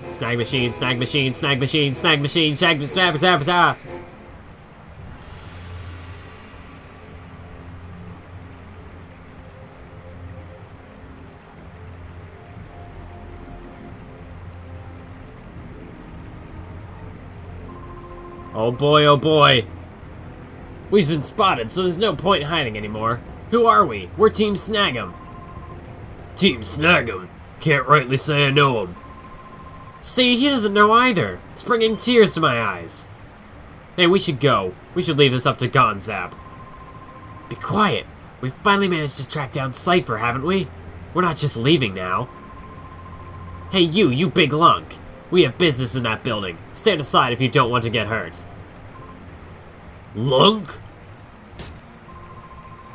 Snag machine, snag machine, snag machine, snag machine, snag machine, Oh boy, oh boy. We've been spotted, so there's no point in hiding anymore. Who are we? We're Team Snagem. Team Snagem? Can't rightly say I know him. See, he doesn't know either. It's bringing tears to my eyes. Hey, we should go. We should leave this up to Gonzap. Be quiet. We've finally managed to track down Cypher, haven't we? We're not just leaving now. Hey, you big lunk. We have business in that building. Stand aside if you don't want to get hurt. Lunk?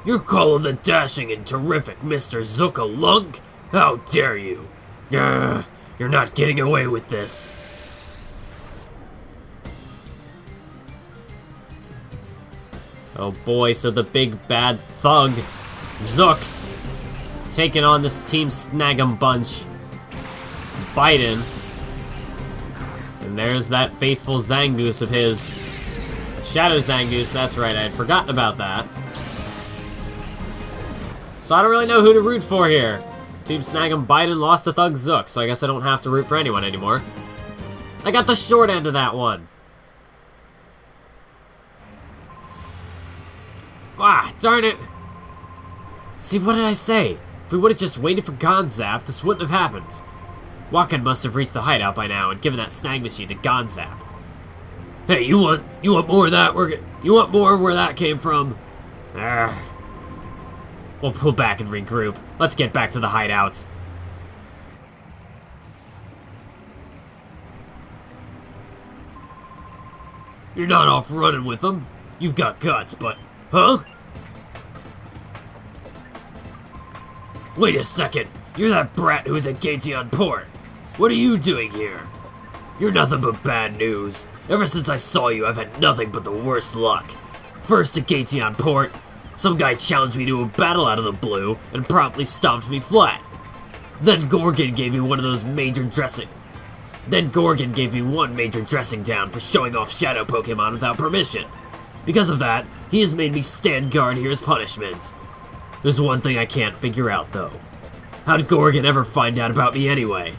You're calling the dashing and terrific Mr. Zook a lunk? How dare you? You're not getting away with this. Oh boy, so the big bad Thug Zook is taking on this Team Snagem bunch. Biden. And there's that faithful Zangoose of his. A Shadow Zangoose, that's right, I had forgotten about that. So I don't really know who to root for here. Team Snagem Biden lost to Thug Zook, so I guess I don't have to root for anyone anymore. I got the short end of that one. Ah, darn it. See, what did I say? If we would have just waited for Gonzap, this wouldn't have happened. Wakan must have reached the hideout by now and given that snag machine to Gonzap. Hey, you want more of that? You want more of where that came from? We'll pull back and regroup. Let's get back to the hideout. You're not off running with them. You've got guts, but... Huh? Wait a second. You're that brat who was at Gateon Port. What are you doing here? You're nothing but bad news. Ever since I saw you, I've had nothing but the worst luck. First at Gateon Port, some guy challenged me to a battle out of the blue and promptly stomped me flat. Then Gorgon gave me one major dressing down for showing off shadow Pokemon without permission. Because of that, he has made me stand guard here as punishment. There's one thing I can't figure out, though. How'd Gorgon ever find out about me anyway?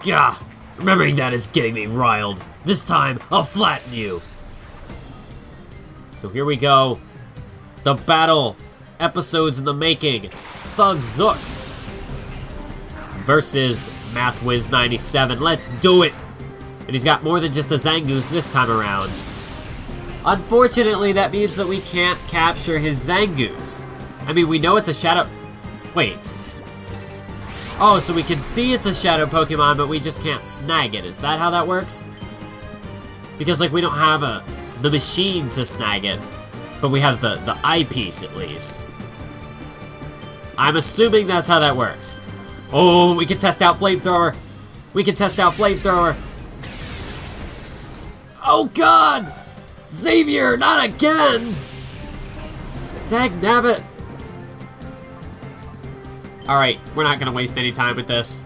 Gah! Remembering that is getting me riled. This time, I'll flatten you! So here we go. The battle. Episodes in the making. Thug Zook versus MathWiz97. Let's do it! And he's got more than just a Zangoose this time around. Unfortunately, that means that we can't capture his Zangoose. I mean, we know it's a shadow... Wait. Oh, so we can see it's a shadow Pokemon, but we just can't snag it. Is that how that works? Because, like, we don't have the machine to snag it, but we have the eyepiece, at least. I'm assuming that's how that works. Oh, we can test out Flamethrower. We can test out Flamethrower. Oh, God! Xavier, not again! Dagnabbit! Alright, we're not gonna waste any time with this.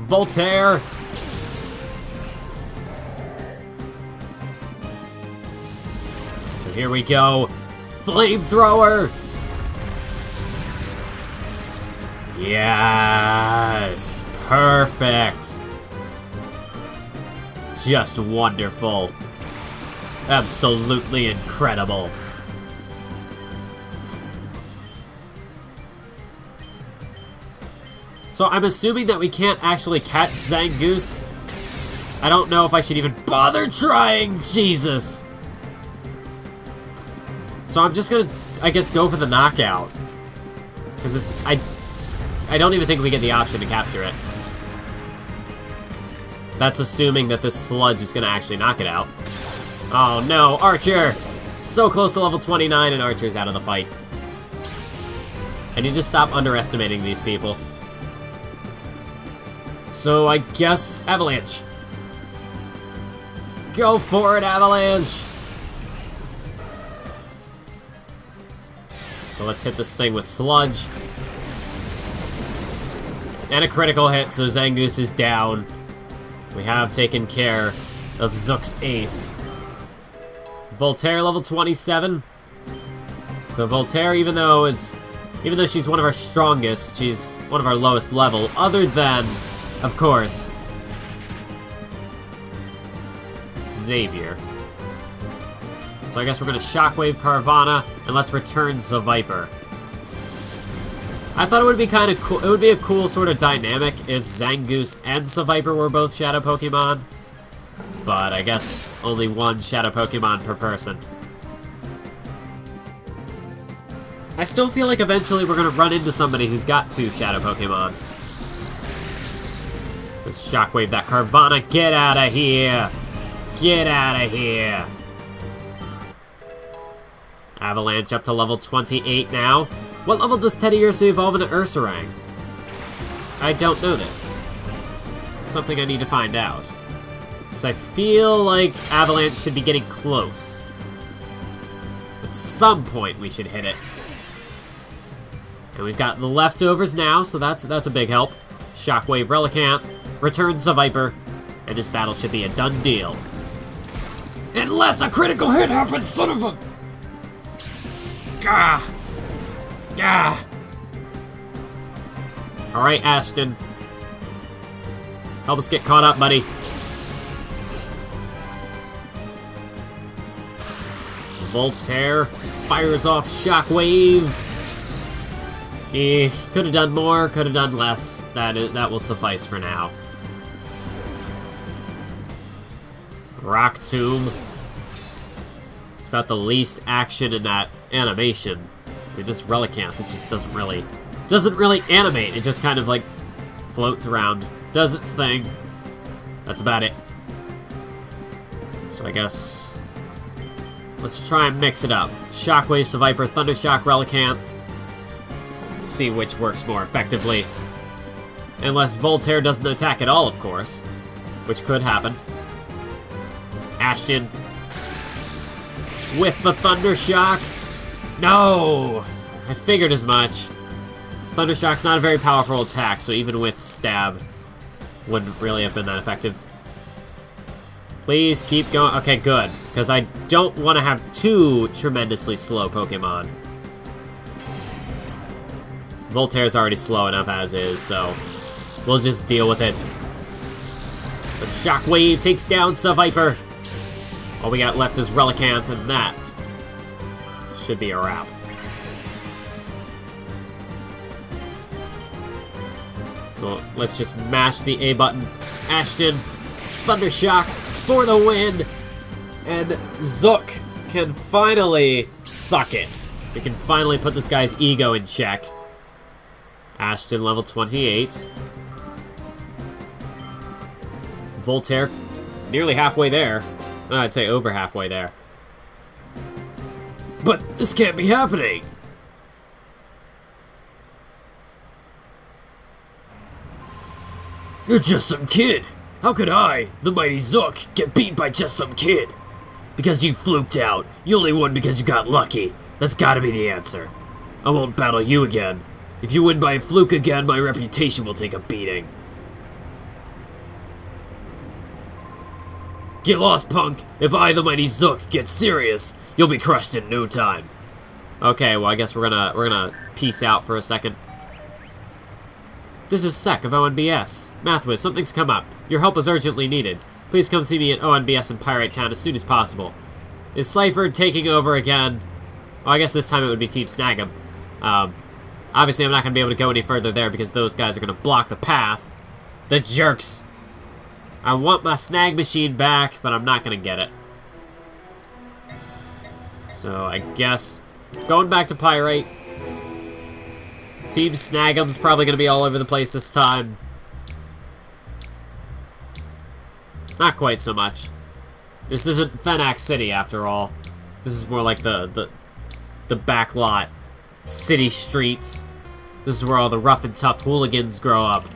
Voltaire! So here we go. Flamethrower! Yes! Perfect! Just wonderful. Absolutely incredible. So I'm assuming that we can't actually catch Zangoose. I don't know if I should even bother trying. Jesus. So I'm just gonna, I guess, go for the knockout. Because I don't even think we get the option to capture it. That's assuming that this sludge is gonna actually knock it out. Oh no, Archer! So close to level 29 and Archer's out of the fight. I need to stop underestimating these people. So I guess Avalanche. Go for it, Avalanche! So let's hit this thing with Sludge. And a critical hit, so Zangoose is down. We have taken care of Zook's ace. Voltaire level 27. So Voltaire, even though she's one of our strongest, she's one of our lowest level, other than, of course, Xavier. So I guess we're gonna Shockwave Carvana, and let's return Viper. I thought it would be kind of cool. It would be a cool sort of dynamic if Zangoose and Viper were both Shadow Pokemon. But I guess only one Shadow Pokemon per person. I still feel like eventually we're gonna run into somebody who's got 2 Shadow Pokemon. Let's Shockwave that Carvana. Get out of here! Get out of here! Avalanche up to level 28 now. What level does Teddiursa evolve into Ursaring? I don't know this. It's something I need to find out. Because I feel like Avalanche should be getting close. At some point we should hit it. And we've got the leftovers now, so that's a big help. Shockwave Relicanth, returns the Viper, and this battle should be a done deal. Unless a critical hit happens, son of a... Gah! Gah! Alright, Ashton. Help us get caught up, buddy. Voltaire fires off Shockwave. Could have done more, could have done less. That will suffice for now. Rock Tomb. It's about the least action in that animation. I mean, this Relicanth, it just doesn't really animate. It just kind of like floats around, does its thing. That's about it. So I guess let's try and mix it up. Shockwave, Viper, Thundershock, Relicanth. See which works more effectively. Unless Voltaire doesn't attack at all, of course, which could happen. Ashton with the Thundershock. No! I figured as much. Thundershock's not a very powerful attack, so even with stab, wouldn't really have been that effective. Please keep going. Okay, good. Because I don't want to have 2 tremendously slow Pokemon. Voltaire's already slow enough as is, so we'll just deal with it. The Shockwave takes down Viper. All we got left is Relicanth, and that should be a wrap. So let's just mash the A button. Ashton, Thundershock for the win! And Zook can finally suck it. We can finally put this guy's ego in check. Ashton, level 28. Voltaire, nearly halfway there. I'd say over halfway there. But this can't be happening! You're just some kid! How could I, the mighty Zook, get beat by just some kid? Because you fluked out. You only won because you got lucky. That's gotta be the answer. I won't battle you again. If you win by a fluke again, my reputation will take a beating. Get lost, punk! If I, the mighty Zook, get serious, you'll be crushed in no time. Okay, well I guess we're gonna peace out for a second. This is Sec of ONBS. Mathwiz, something's come up. Your help is urgently needed. Please come see me at ONBS in Pyrite Town as soon as possible. Is Cypher taking over again? Well, I guess this time it would be Team Snagem. Obviously I'm not gonna be able to go any further there because those guys are gonna block the path. The jerks! I want my snag machine back, but I'm not gonna get it. So I guess going back to Pyrite. Team Snagem's probably gonna be all over the place this time. Not quite so much. This isn't Fenac City after all. This is more like the backlot city streets. This is where all the rough and tough hooligans grow up.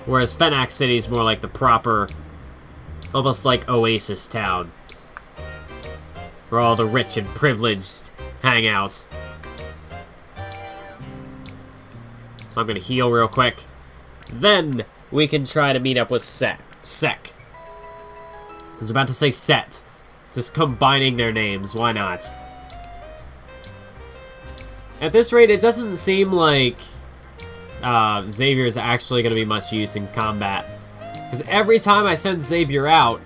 Whereas Fenac City is more like the proper, almost like Oasis Town, where all the rich and privileged hang out. So I'm gonna heal real quick. Then we can try to meet up with Sek. I was about to say Set. Just combining their names, why not? At this rate, it doesn't seem like Xavier is actually going to be much use in combat. Because every time I send Xavier out,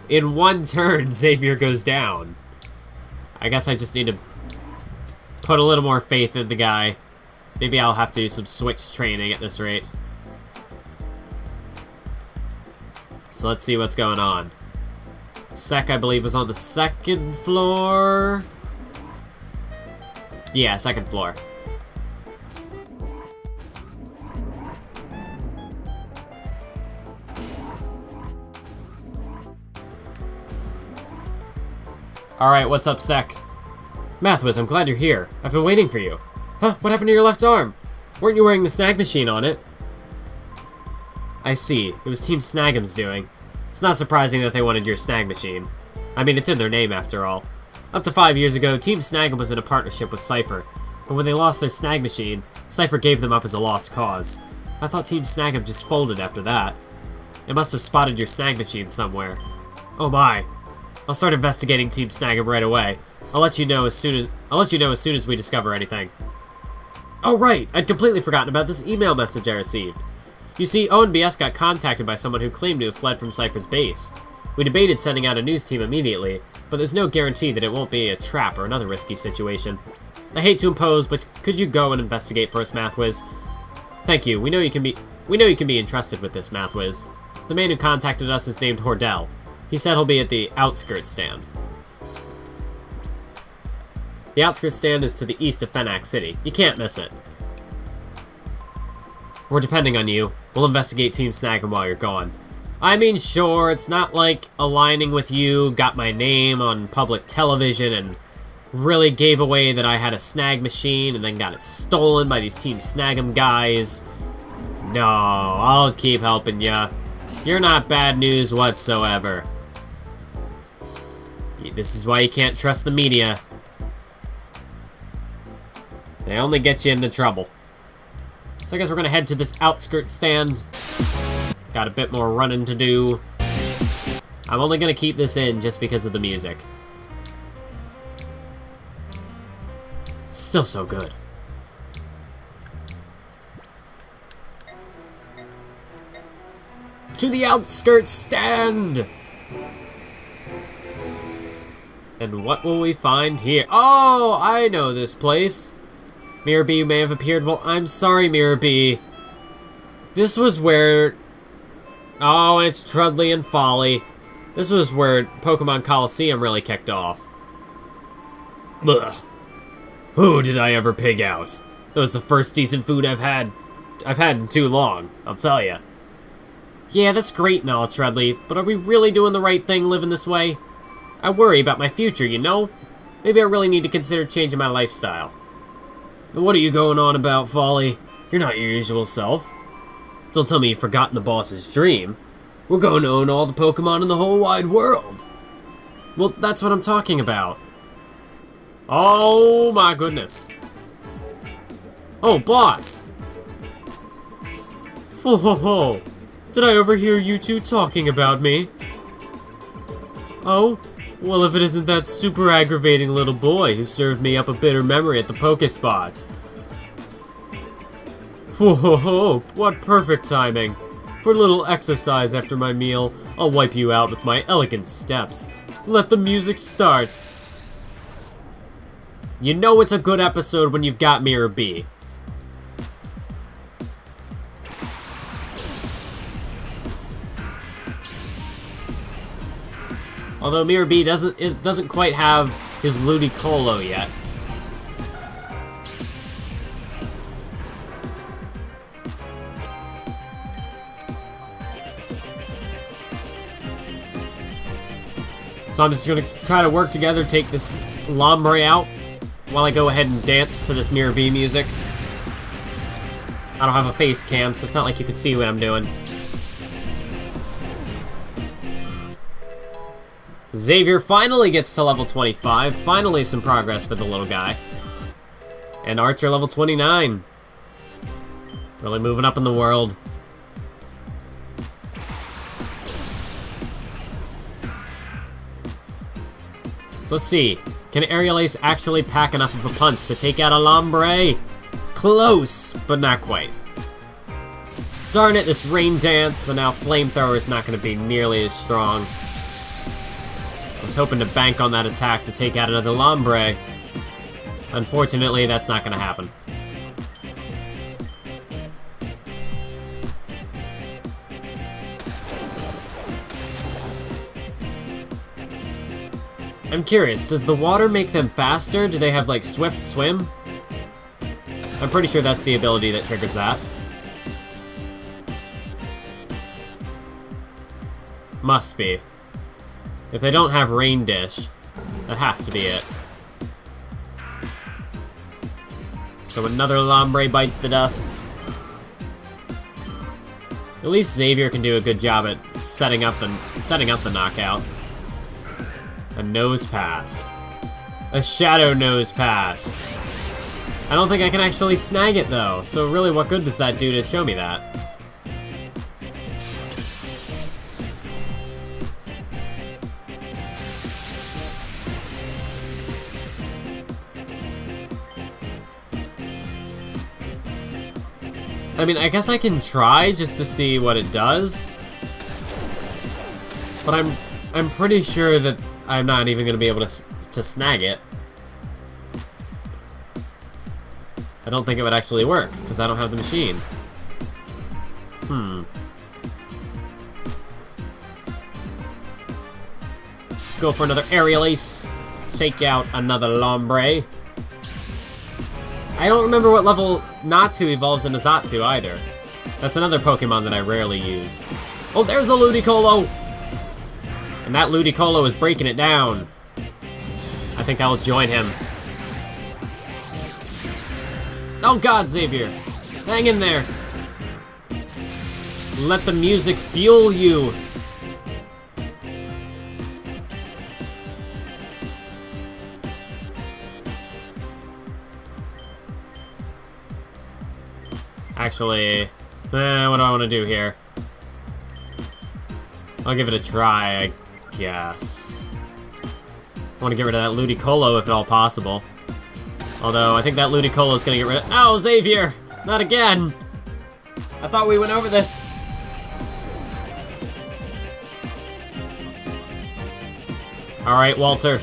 in one turn, Xavier goes down. I guess I just need to put a little more faith in the guy. Maybe I'll have to do some switch training at this rate. So let's see what's going on. Sek, I believe, was on the second floor. Yeah, second floor. Alright, what's up, Sek? Mathwiz, I'm glad you're here. I've been waiting for you. Huh? What happened to your left arm? Weren't you wearing the snag machine on it? I see. It was Team Snagem's doing. It's not surprising that they wanted your snag machine. I mean, it's in their name, after all. Up to 5 years ago, Team Snagem was in a partnership with Cypher. But when they lost their snag machine, Cypher gave them up as a lost cause. I thought Team Snagem just folded after that. It must have spotted your snag machine somewhere. Oh my. I'll start investigating Team Snagem right away. I'll let you know as soon as we discover anything. Oh right, I'd completely forgotten about this email message I received. You see, ONBS got contacted by someone who claimed to have fled from Cypher's base. We debated sending out a news team immediately, but there's no guarantee that it won't be a trap or another risky situation. I hate to impose, but could you go and investigate first, Mathwiz? Thank you. We know you can be entrusted with this, Mathwiz. The man who contacted us is named Hordell. He said he'll be at the outskirts stand. The outskirts stand is to the east of Fenac City. You can't miss it. We're depending on you. We'll investigate Team Snagem while you're gone. I mean, sure, it's not like aligning with you got my name on public television and really gave away that I had a snag machine and then got it stolen by these Team Snagem guys. No, I'll keep helping ya. You're not bad news whatsoever. This is why you can't trust the media. They only get you into trouble. So I guess we're gonna head to this outskirts stand. Got a bit more running to do. I'm only gonna keep this in just because of the music. Still so good. To the outskirts stand! And what will we find here? Oh, I know this place. Miror B may have appeared. Well, I'm sorry, Miror B. This was where... Oh, and it's Trudley and Folly. This was where Pokemon Coliseum really kicked off. Ugh. Who did I ever pig out? That was the first decent food I've had in too long, I'll tell ya. Yeah, that's great and all, Trudley, but are we really doing the right thing living this way? I worry about my future, you know? Maybe I really need to consider changing my lifestyle. What are you going on about, Folly? You're not your usual self. Don't tell me you've forgotten the boss's dream. We're going to own all the Pokemon in the whole wide world. Well, that's what I'm talking about. Oh my goodness. Oh, boss! Ho-ho-ho! Did I overhear you two talking about me? Oh? Well, if it isn't that super aggravating little boy who served me up a bitter memory at the Pokespot. Ho-ho-ho! What perfect timing! For a little exercise after my meal, I'll wipe you out with my elegant steps. Let the music start! You know it's a good episode when you've got Miror B. Although Miror B doesn't quite have his Ludicolo yet. So I'm just gonna try to work together, take this Lombre out, while I go ahead and dance to this Miror B music. I don't have a face cam, so it's not like you can see what I'm doing. Xavier finally gets to level 25. Finally some progress for the little guy. And Archer level 29. Really moving up in the world. So let's see. Can Aerial Ace actually pack enough of a punch to take out a Lombre? Close, but not quite. Darn it, this Rain Dance, so now Flamethrower is not going to be nearly as strong. I was hoping to bank on that attack to take out another Lombre. Unfortunately, that's not going to happen. I'm curious, does the water make them faster? Do they have, like, Swift Swim? I'm pretty sure that's the ability that triggers that. Must be. If they don't have Rain Dish, that has to be it. So another Lombre bites the dust. At least Xavier can do a good job at setting up the knockout. A Nose Pass. A Shadow Nose Pass. I don't think I can actually snag it though, so really what good does that do to show me that? I mean, I guess I can try just to see what it does. But I'm pretty sure that I'm not even going to be able to snag it. I don't think it would actually work, because I don't have the machine. Let's go for another Aerial Ace. Take out another Lombre. I don't remember what level Natu evolves into Xatu either. That's another Pokemon that I rarely use. Oh, there's a Ludicolo! And that Ludicolo is breaking it down. I think I'll join him. Oh god, Xavier! Hang in there! Let the music fuel you! Actually, what do I want to do here? I'll give it a try, I guess. I want to get rid of that Ludicolo if at all possible. Although, I think that Ludicolo is going to get rid of— Oh, Xavier! Not again! I thought we went over this! Alright, Walter.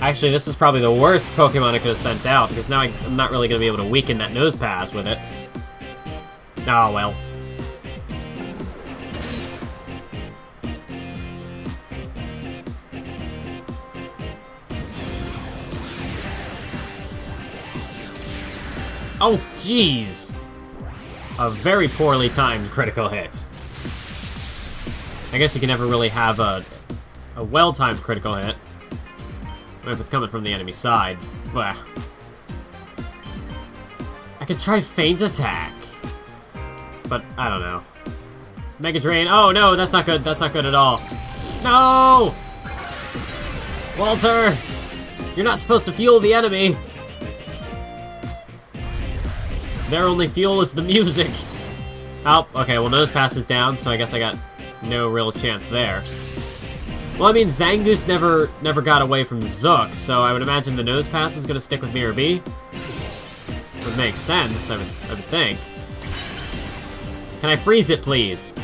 Actually, this is probably the worst Pokemon I could have sent out, because now I'm not really going to be able to weaken that Nose Pass with it. Oh, well. Oh, jeez! A very poorly timed critical hit. I guess you can never really have a well-timed critical hit. If it's coming from the enemy side. Well, I could try Feint Attack. But, I don't know. Mega Drain. Oh, no, that's not good. That's not good at all. No! Walter! You're not supposed to fuel the enemy! Their only fuel is the music. Oh, okay, well, Nose Pass is down, so I guess I got no real chance there. Well, I mean, Zangoose never got away from Zook, so I would imagine the Nose Pass is going to stick with Miror B. Would make sense, I would think. Can I freeze it, please?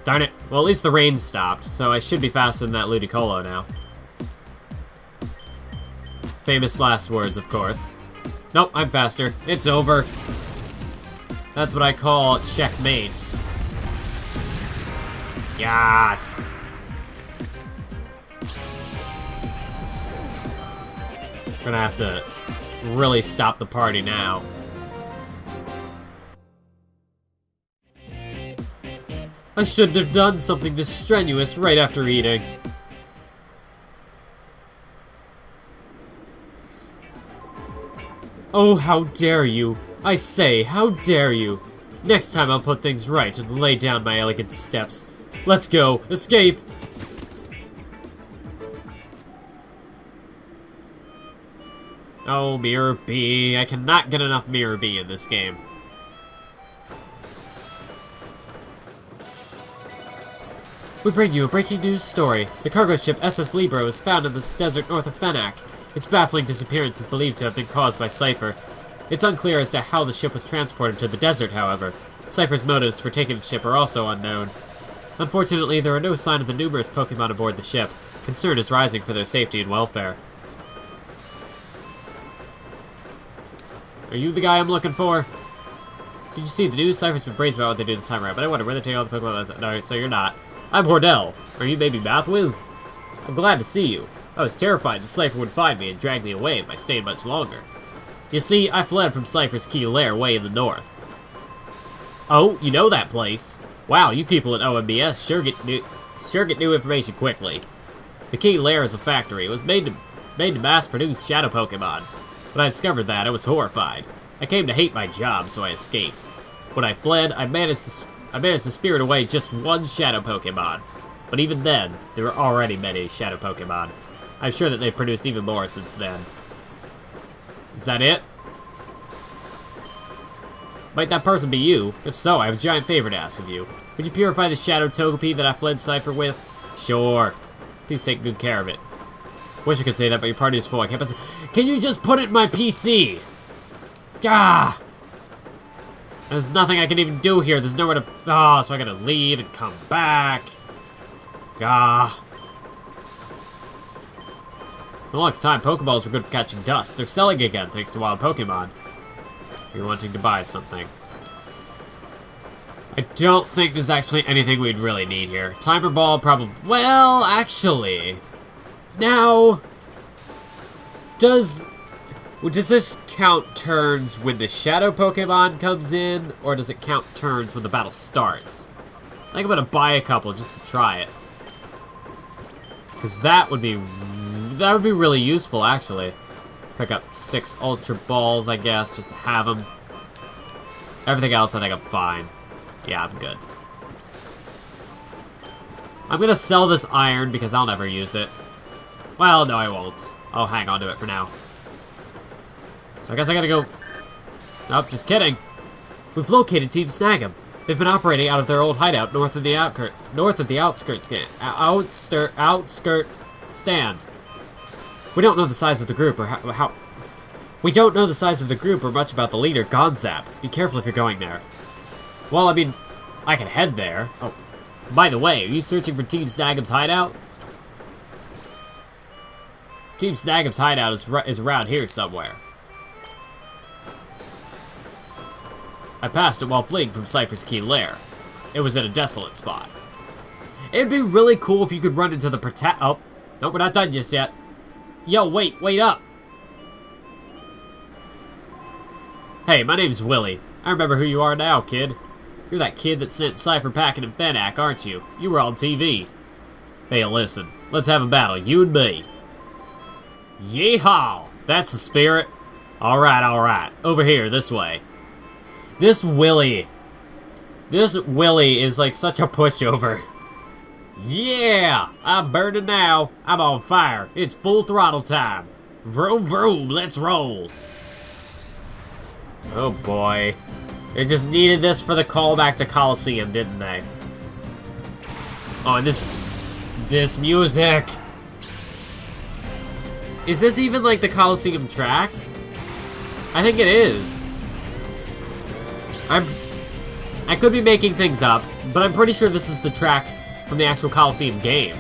Darn it. Well, at least the rain stopped, so I should be faster than that Ludicolo now. Famous last words, of course. Nope, I'm faster. It's over. That's what I call checkmate. Yes! We're gonna have to really stop the party now. I shouldn't have done something this strenuous right after eating. Oh, how dare you! I say, how dare you! Next time I'll put things right and lay down my elegant steps. Let's go! Escape! Oh, Miror B. I cannot get enough Miror B in this game. We bring you a breaking news story. The cargo ship SS Libra was found in the desert north of Fenak. Its baffling disappearance is believed to have been caused by Cypher. It's unclear as to how the ship was transported to the desert, however. Cypher's motives for taking the ship are also unknown. Unfortunately, there are no signs of the numerous Pokémon aboard the ship. Concern is rising for their safety and welfare. Are you the guy I'm looking for? Did you see the news? Cypher's been brazen about what they do this time around, but I wonder where they take all the Pokémon. No, so you're not. I'm Hordell. Are you maybe Mathwiz? I'm glad to see you. I was terrified that Cypher would find me and drag me away if I stayed much longer. You see, I fled from Cypher's key lair way in the north. Oh, you know that place? Wow, you people at OMBS sure get new information quickly. The key lair is a factory. It was made to mass-produce shadow Pokemon. When I discovered that, I was horrified. I came to hate my job, so I escaped. When I fled, I managed to spirit away just one shadow Pokemon. But even then, there were already many shadow Pokemon. I'm sure that they've produced even more since then. Is that it? Might that person be you? If so, I have a giant favor to ask of you. Would you purify the shadow Togepi that I fled Cypher with? Sure. Please take good care of it. Wish I could say that, but your party is full. I can't pass it. Can you just put it in my PC? Gah! There's nothing I can even do here. There's nowhere to... Oh, so I gotta leave and come back. Gah. For the longest time, Pokeballs were good for catching dust. They're selling again, thanks to wild Pokemon. You're wanting to buy something. I don't think there's actually anything we'd really need here. Timer Ball, probably... Well, actually... Now... Does this count turns when the Shadow Pokemon comes in, or does it count turns when the battle starts? I think I'm gonna buy a couple just to try it. Because that would be really useful, actually. Pick up 6 Ultra Balls, I guess, just to have them. Everything else, I think I'm fine. Yeah, I'm good. I'm gonna sell this iron because I'll never use it. Well, no, I won't. I'll hang on to it for now. So I guess I gotta go... Nope, just kidding. We've located Team Snagem. They've been operating out of their old hideout north of the outskirt stand. We don't know the size of the group or we don't know the size of the group or much about the leader, Gonzap. Be careful if you're going there. Well, I mean, I can head there. Oh, by the way, are you searching for Team Snagem's hideout? Team Snagem's hideout is around here somewhere. I passed it while fleeing from Cypher's key lair. It was in a desolate spot. It'd be really cool if you could run into the Oh, no, we're not done just yet. Yo, wait up. Hey, my name's Willie. I remember who you are now, kid. You're that kid that sent Cypher packing in Fenak, aren't you? You were on TV. Hey, listen. Let's have a battle, you and me. Yeehaw! That's the spirit. Alright. Over here, this way. This Willie is like such a pushover. Yeah! I'm burning now. I'm on fire. It's full throttle time. Vroom vroom, let's roll. Oh boy. They just needed this for the callback to Coliseum, didn't they? Oh, and this music. Is this even like the Coliseum track? I think it is. I could be making things up, but I'm pretty sure this is the track from the actual Coliseum game.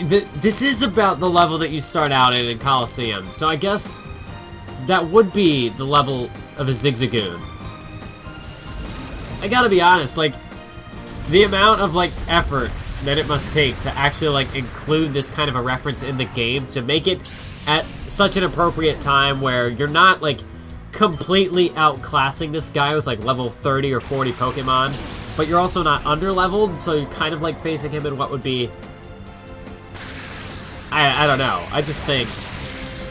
This is about the level that you start out in Coliseum, so I guess that would be the level of a Zigzagoon. I gotta be honest, like, the amount of, like, effort that it must take to actually, like, include this kind of a reference in the game to make it at such an appropriate time where you're not, like, completely outclassing this guy with, like, level 30 or 40 Pokemon, but you're also not under-leveled, so you're kind of, like, facing him in what would be... I don't know. I just think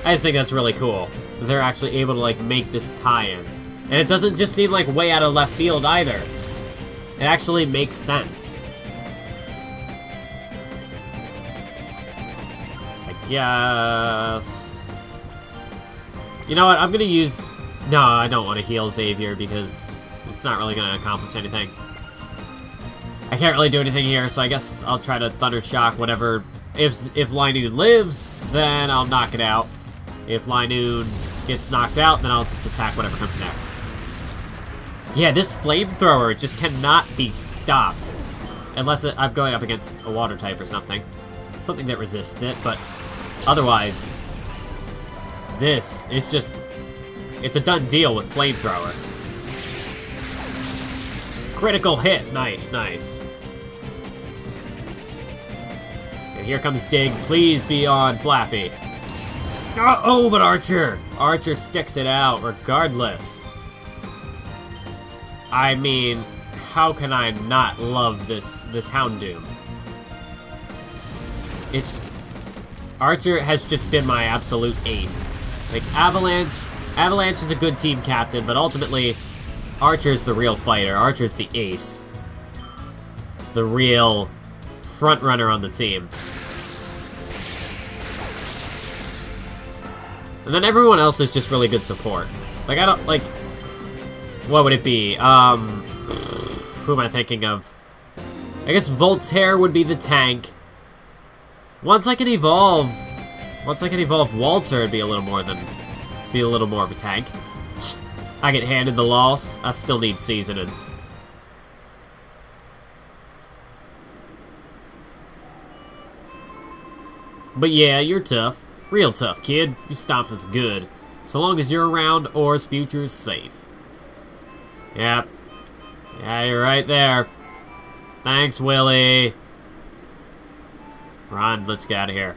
that's really cool. They're actually able to, like, make this tie-in. And it doesn't just seem like way out of left field either. It actually makes sense. I guess... You know what, I'm gonna use... No, I don't want to heal Xavier because it's not really gonna accomplish anything. I can't really do anything here, so I guess I'll try to Thunder Shock whatever. If Linoon lives, then I'll knock it out. If Linoon gets knocked out, then I'll just attack whatever comes next. Yeah, this flamethrower just cannot be stopped. Unless I'm going up against a water type or something. Something that resists it, but otherwise, this is just... It's a done deal with flamethrower. Critical hit. Nice, nice. And here comes Dig. Please be on Flaffy. Oh, but Archer! Archer sticks it out regardless. I mean, how can I not love this Houndoom? Archer has just been my absolute ace. Like, Avalanche is a good team captain, but ultimately, Archer's the real fighter. Archer's the ace. The real front runner on the team. And then everyone else is just really good support. Like, I don't, like... What would it be? Who am I thinking of? I guess Voltaire would be the tank. Once I can evolve Walter, it'd be a little more of a tank. I get handed the loss. I still need seasoning. But yeah, you're tough. Real tough, kid. You stomped us good. So long as you're around, Or's future is safe. Yep. Yeah, you're right there. Thanks, Willie. Run, let's get out of here.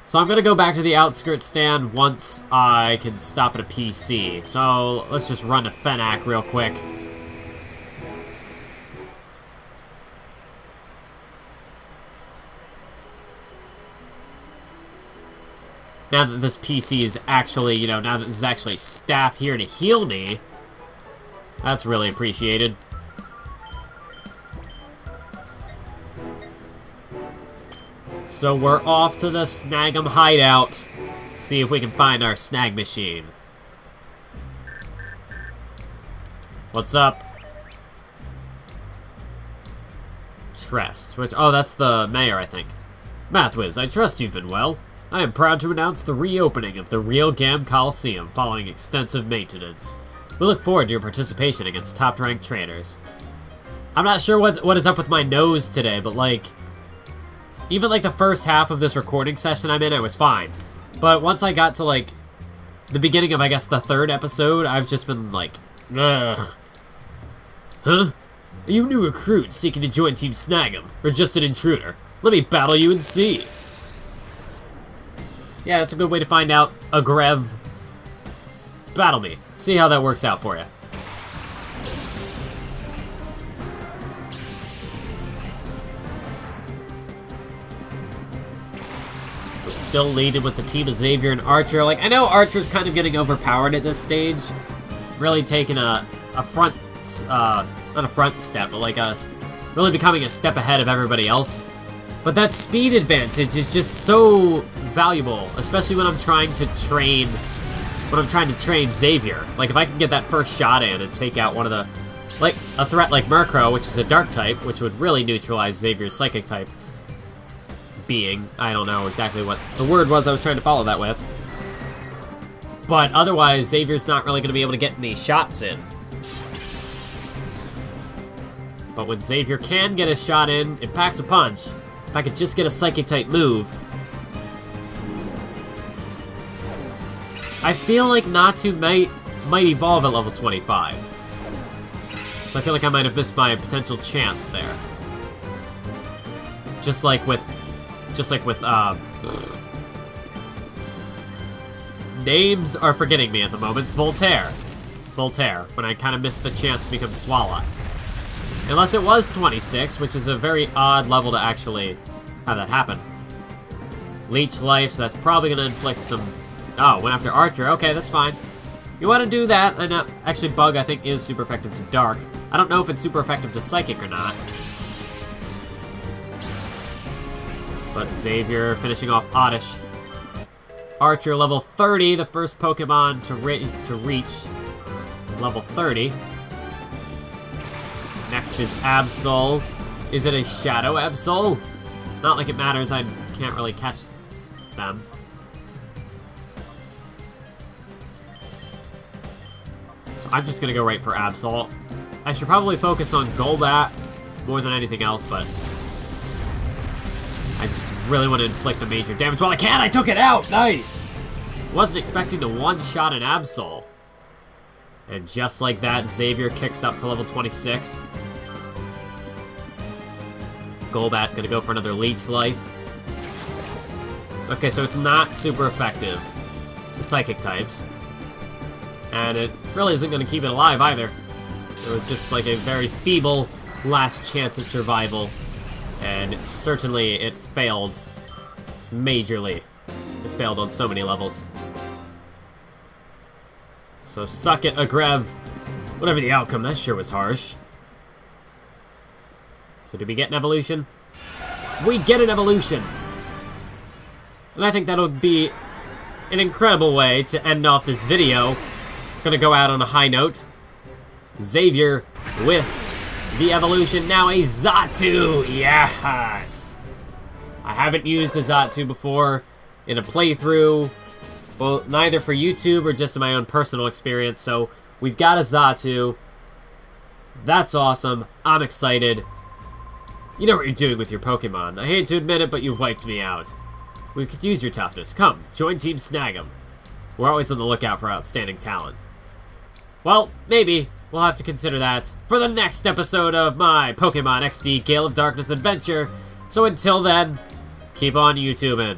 So I'm going to go back to the outskirts stand once I can stop at a PC. So let's just run to Fenac real quick. Now that this PC is actually, you know, now that there's actually staff here to heal me, that's really appreciated. So we're off to the Snagem hideout. See if we can find our snag machine. What's up? Trust. Which, oh, that's the mayor, I think. Mathwiz, I trust you've been well. I am proud to announce the reopening of the Real Gam Coliseum following extensive maintenance. We look forward to your participation against top-ranked trainers. I'm not sure what is up with my nose today, but like... Even like the first half of this recording session I'm in, I was fine. But once I got to like... the beginning of, I guess, the third episode, I've just been like... Ugh. Huh? Are you a new recruit seeking to join Team Snagem, or just an intruder? Let me battle you and see. Yeah, that's a good way to find out. Agrev. Battle me. See how that works out for you. So still leading with the team of Xavier and Archer. Like, I know Archer's kind of getting overpowered at this stage. It's really taking a front, not a front step, but like really becoming a step ahead of everybody else. But that speed advantage is just so valuable, especially when I'm trying to train Xavier. Like, if I can get that first shot in and take out one of the... Like, a threat like Murkrow, which is a dark type, which would really neutralize Xavier's psychic type being. I don't know exactly what the word was I was trying to follow that with. But otherwise, Xavier's not really going to be able to get any shots in. But when Xavier can get a shot in, it packs a punch. If I could just get a psychic type move. I feel like Natu might evolve at level 25. So I feel like I might have missed my potential chance there. Just like with names are forgetting me at the moment. Voltaire, when I kind of missed the chance to become Swallow. Unless it was 26, which is a very odd level to actually have that happen. Leech life, so that's probably going to inflict some... Oh, went after Archer. Okay, that's fine. You want to do that. And actually, Bug, I think, is super effective to Dark. I don't know if it's super effective to Psychic or not. But Xavier finishing off Oddish. Archer, level 30, the first Pokemon to reach level 30. Next is Absol. Is it a Shadow Absol? Not like it matters, I can't really catch them. So I'm just gonna go right for Absol. I should probably focus on Golbat more than anything else, but I just really want to inflict the major damage while I can. I took it out! Nice! Wasn't expecting to one-shot an Absol. And just like that, Xavier kicks up to level 26. Golbat gonna go for another Leech Life. Okay, so it's not super effective to Psychic types. And it really isn't gonna keep it alive either. It was just like a very feeble last chance at survival. And certainly it failed majorly. It failed on so many levels. So suck it, Agrev. Whatever the outcome, that sure was harsh. So did we get an evolution? We get an evolution! And I think that'll be an incredible way to end off this video. Gonna go out on a high note. Xavier with the evolution, now a Xatu! Yes! I haven't used a Xatu before in a playthrough, both neither for YouTube or just in my own personal experience, so we've got a Xatu. That's awesome. I'm excited. You know what you're doing with your Pokemon. I hate to admit it, but you've wiped me out. We could use your toughness. Come, join Team Snagem. We're always on the lookout for outstanding talent. Well, maybe. We'll have to consider that for the next episode of my Pokémon XD Gale of Darkness adventure. So until then, keep on YouTubing.